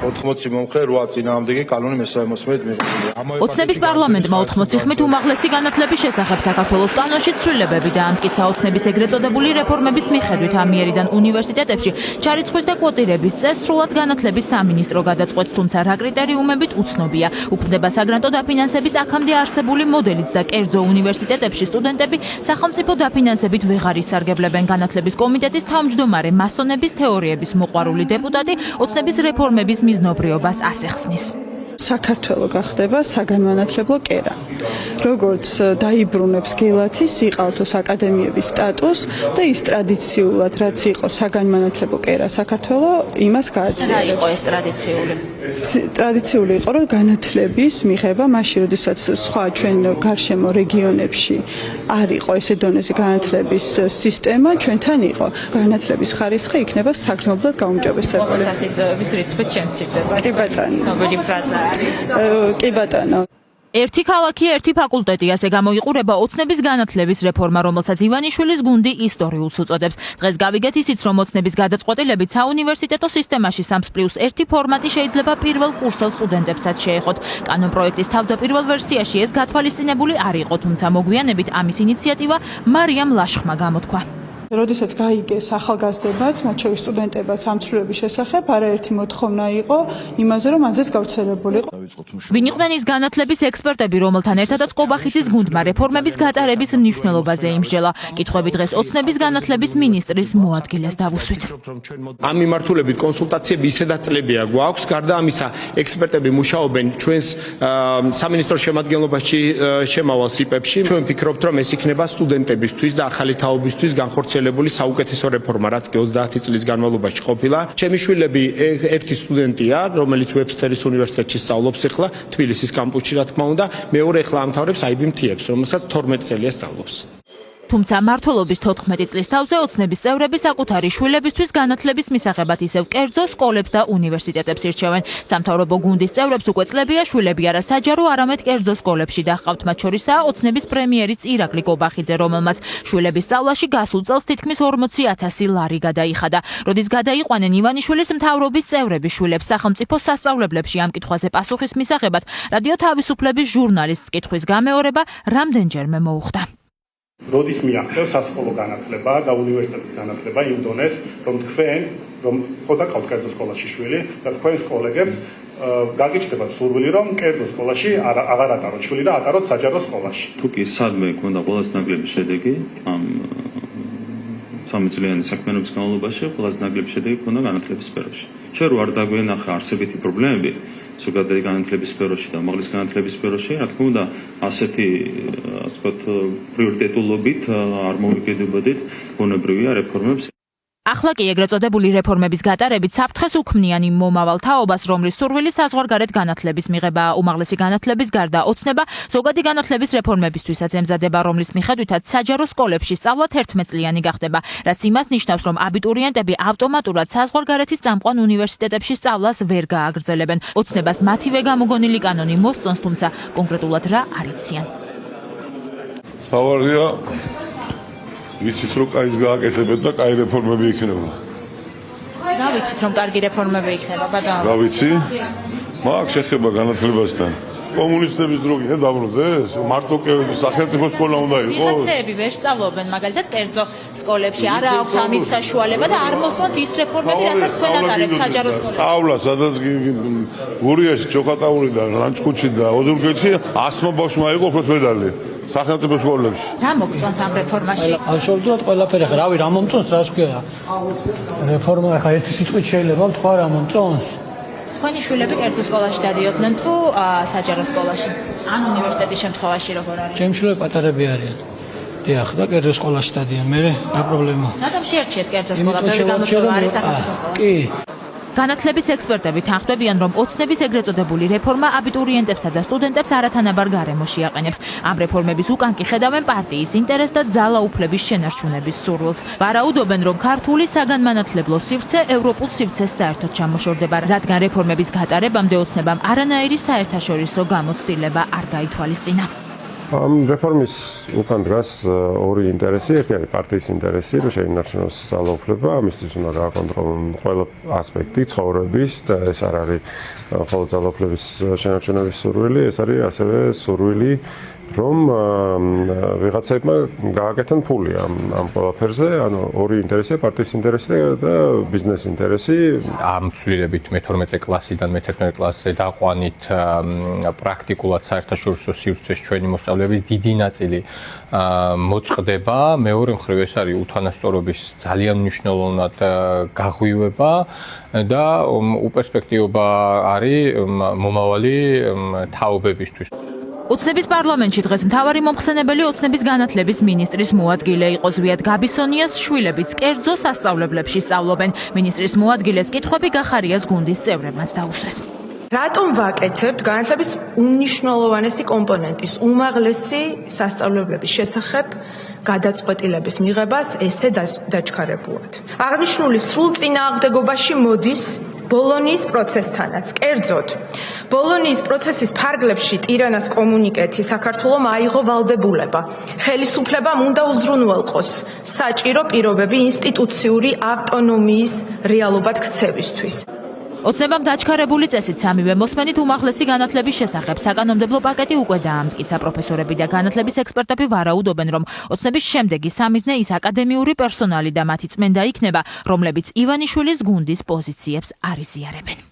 80 მომხრე 8 წინააღმდეგი კანონი მესამე მოსმენით მიღებულია. ოცნების პარლამენტმა 80 ხმით უმაღლესი განათლების შესახებ საქართველოს კანონში ცვლილებები დაამტკიცა. ოცნების ეგრეთ წოდებული რეფორმების მიხედვით ამიერიდან უნივერსიტეტებში ჩარიცხვის და კვოტირების წესს სრულად განათლების სამინისტრო გადაწყვეტს, თუმცა რა კრიტერიუმებით უცნობია. უქმდება საგრანტო დაფინანსების აქამდე არსებული მოდელიც და კერძო უნივერსიტეტებში სტუდენტები სახელმწიფო დაფინანსებით ვეღარ ისარგებლებენ. განათლების კომიტეტის თავმჯდომარე მასონების თეორიების მოყვარული დეპუტატი ოცნების რეფორმების მიზნობრიობას ასახსნის. საქართველო გახდება საგანმანათლებლო კერა. როგორც დაიბრუნებს გელათის იყალთოს აკადემიების სტატუსს და ის ტრადიციულად რაც იყო საგანმანათლებლო კერა საქართველო იმას გააძლიერებს. რა იყო ეს ტრადიციული? ტრადიციული იყო, რომ განათლების მიღება მაშინ, როდესაც სხვა ჩვენ გარშემო რეგიონებში არ იყო ესე დონეზე განათლების სისტემა, ჩვენთან იყო. განათლების ხარისხი იქნება საგრძნობლად გაუმჯობესებული. სასიძვეების რიცხვით შემცირდება. კი ბატონო. ცნობილი ფრაზაა. კი ბატონო. ერთი ქალაქი, ერთი ფაკულტეტი, ასე გამოიყურება ოცნების განათლების რეფორმა, რომელსაც ივანიშვილის გუნდი ისტორიულს უწოდებს. დღეს გავიგეთ ისიც, რომ ოცნების გადაწყვეტილებით საუნივერსიტეტო სისტემაში 3+1 ფორმატი შეიძლება პირველ კურსელ სტუდენტებსაც შეეხოთ. კანონპროექტის თავდაპირველ ვერსიაში ეს გათვალისწინებული არ იყო, თუმცა მოგვიანებით ამის ინიციატივა მარიამ ლაშხმა გამოთქვა. როდესაც გაიგეს ახალგაზრდებაც, მათ შორის სტუდენტებაც ამ ცვლილების შესახებ, არაერთი მოთხოვნა იყო იმაზე, რომ მანზეც გავრცელებული იყო. ვინ იყვნენ ის განათლების ექსპერტები, რომელთან ერთადაც ყობახიძის გუნდმა რეფორმების გატარების მნიშვნელობაზე იმსჯელა? კითხვები დღეს ოცნების განათლების მინისტრის მოადგილეს დავუსვით. ამ მიმართულებით კონსულტაციები ისედაც წლებია გვაქვს. გარდა ამისა, ექსპერტები მუშაობენ ჩვენს სამინისტროს შემადგენლობაში შემავალ სიპებში. ჩვენ ვფიქრობთ, რომ ეს იქნება სტუდენტებისთვის და ახალი თაობისთვის განხორციელებული საუკეთესო რეფორმა, რაც 30 წლის განმავლობაში ყოფილა. ჩემი შვილები ერთი სტუდენტია, რომელიც ვებსტერის უნივერსიტეტში სწავლობს ახლა თბილისის კამპუსში, რა თქმა უნდა, მეორე ახლა ამთავრებს IB მთიებს, რომელსაც 12 წელია სწავლობს. თუმცა მმართველობის 14 წლის თავზე ოცნების წევრები საკუთარი შვილებისთვის განათლების მისაღებად ისევ კერძო სკოლებს და უნივერსიტეტებს ირჩევენ. სამთავრობო გუნდის წევრებს უკვე წლებია შვილები არა საჯარო, არამედ კერძო სკოლებში დაჰყავთ. მათ შორისაა ოცნების პრემიერიც ირაკლი კობახიძე, რომელმაც შვილების სწავლაში გასულ წელს თითქმის 40,000 ლარი გადაიხადა. როდის გადაიყვანენ ივანიშვილის მთავრობის წევრები შვილებს სახელმწიფო სასწავლებლებში ამ კითხვაზე პასუხის მისაღებად, რადიო თავისუფლების ჟურნალისტს კითხვის გამეორება რამდენჯერმე მოუხდა. როდის მიაღწევს სასკოლო განათლება და უნივერსიტეტის განათლება იმ დონეს, რომ თქვენ, რომ ხო დაკავთ კერძო სკოლაში შვილი და თქვენს კოლეგებს გაგიჩნდებათ სურვილი, რომ კერძო სკოლაში აღარ ატაროთ შვილი და ატაროთ საჯარო სკოლაში. თუ კი სადმე ქონდა ყველაზე ნაკლები შედეგი ამ 3 წლიანი საქმიანობის განმავლობაში, ყველაზე ნაკლები შედეგი ქონდა განათლების სფეროში. ჩვენ რო არ დაგვენახა არსებითი პრობლემები ზოგადად განათლების სფეროში და უმაღლესი განათლების სფეროში, რა თქმა უნდა, ასეთი, ასე ვთქვათ, პრიორიტეტულობით არ მოვიგებოდით ბუნებრივია რეფორმებს. ახლა კი ეგრეთ წოდებული რეფორმების გატარებით საფრთხეს უქმნიან იმ მომავალ თაობას, რომლის სურვილი საზღვარგარეთ განათლების მიღებაა. უმაღლესი განათლების გარდა ოცნება ზოგადი განათლების რეფორმებისთვისაც ემზადება, რომლის მიხედვითაც საჯარო სკოლებში სწავლა 11 წლიანი გახდება, რაც იმას ნიშნავს, რომ აბიტურიენტები ავტომატურად საზღვარგარეთის წამყვან უნივერსიტეტებში სწავლას ვერ გააგრძელებენ. ოცნებას მათივე გამოგონილი კანონი მოსწონს, თუმცა კონკრეტულად რა არ იციან. თავარია ვიცით, რომ კაის გააკეთებეთ და კაი რეფორმები იქნება. რა ვიცით, რომ კარგი რეფორმები იქნება, ბატონო? რა ვიცი? მაქვს შეხება განათლებასთან. კომუნისტების დრო კიდე დაბრუნდეს? მარტო სახელმწიფო სკოლა უნდა იყოს? ვიღაცები ვერ სწავლობენ, მაგალითად, კერძო სკოლებში. არა აქვს ამის საშუალება და არ მოსწონთ ის რეფორმები, რასაც თქვენ ატარებთ საჯარო სკოლებში. სწავლა, სადაც გურიაში, ჩოხატაური და ლანჩხუთში და ოზურგეთში 100 ბავშვმა იყო ოქროს მედალი. სახელმწიფო სკოლებში. რა მოგწონთ ამ რეფორმაში? აბსოლუტურად ყველაფერი. რავი, რა მომწონს, რა ვქია? რეფორმა ახლა ერთი სიტყვით შეიძლება ვთქვა რა მომწონს. თქვენი შვილები კერძო სკოლაში დადიოდნენ თუ საჯარო სკოლაში? ან უნივერსიტეტის შემთხვევაში როგორ არის? ჩემი შვილები პატარები არიან. დიახ, და კერძო სკოლაში დადიან. მე რა პრობლემა? რატომ შეერჩიეთ კერძო სკოლა? ბევრი გამოწვევა არის სახელმწიფო სკოლაში. კი. განათლების ექსპერტები თანხმდებიან, რომ ოცნების ეგრეთ წოდებული რეფორმა აბიტურიენტებსა და სტუდენტებს არათანაბარ გარემოში აყენებს. ამ რეფორმების უკან კი ხედავენ პარტიის ინტერესს და ძალაუფლების შენარჩუნების სურვილს. ვარაუდობენ, რომ ქართული საგანმანათლებლო სივრცე ევროპულ სივრცეს საერთოდ ჩამოშორდება, რადგან რეფორმების გატარებამდე ოცნებამ არანაირი საერთაშორისო გამოცდილება არ გაითვალისწინა. ამ რეფორმის უკან დგას ორი ინტერესი, ერთი არის პარტიის ინტერესი, რომ შეინარჩუნოს ძალაუფლება, ამისთვის უნდა გააკონტროლონ ყველა ასპექტი ცხოვრების და ეს არ არის მხოლოდ ძალაუფლების შენარჩუნების სურვილი, ეს არის ასევე სურვილი რომ ვიღაცებმა გააკეთონ ფული ამ ყველაფერზე, ანუ ორი ინტერესია, პარტიის ინტერესი და ბიზნეს ინტერესი. ამ ცვლილებით მე-12 კლასიდან მე-11 კლასზე დაყვანით პრაქტიკულად საერთაშორისო სივრცეს ჩვენი მოსწავლეების დიდი ნაწილი მოწყდება. მეორე მხრივ ეს არის უთანასწორობის ძალიან მნიშვნელოვნად გაღვივება და უპერსპექტივობა არის მომავალი თაობებისთვის. ოცნების პარლამენტში დღეს მთავარი მომხსენებელი ოცნების განათლების მინისტრის მოადგილე იყო ზვიად გაბისონიას შვილებიც კერძო სასწავლებლებში სწავლობენ. მინისტრის მოადგილეს კითხვები გახარიას გუნდის წევრებმაც დაუსვეს. რატომ ვაკეთებთ განათლების უმნიშვნელოვანესი კომპონენტის უმაღლესი სასწავლებლების შესახებ გადაწყვეტილების მიღებას ესე დაჩქარებულად? აღნიშნული სრულ წინააღმდეგობაში მოდის ბოლონიის პროცესთანაც. კერძოდ, ბოლონიის პროცესის ფარგლებში ტირანას კომუნიკეტი საქართველომ აიღო ვალდებულება. ხელისუფლებამ უნდა უზრუნველყოს საჭირო პირობები ინსტიტუციური ავტონომიის რეალობად ქცევისთვის. ოცნებამ დაჩქარებული წესით სამივე მოსმენით უმაღლესი განათლების შესახებ საკანონმდებლო პაკეტი უკვე დაამტკიცა. პროფესორები და განათლების ექსპერტები ვარაუდობენ, რომ ოცნების შემდეგი სამიზნე ის აკადემიური პერსონალი და მათი წმენდა იქნება, რომლებიც ივანიშვილის გუნდის პოზიციებს არ იზიარებენ.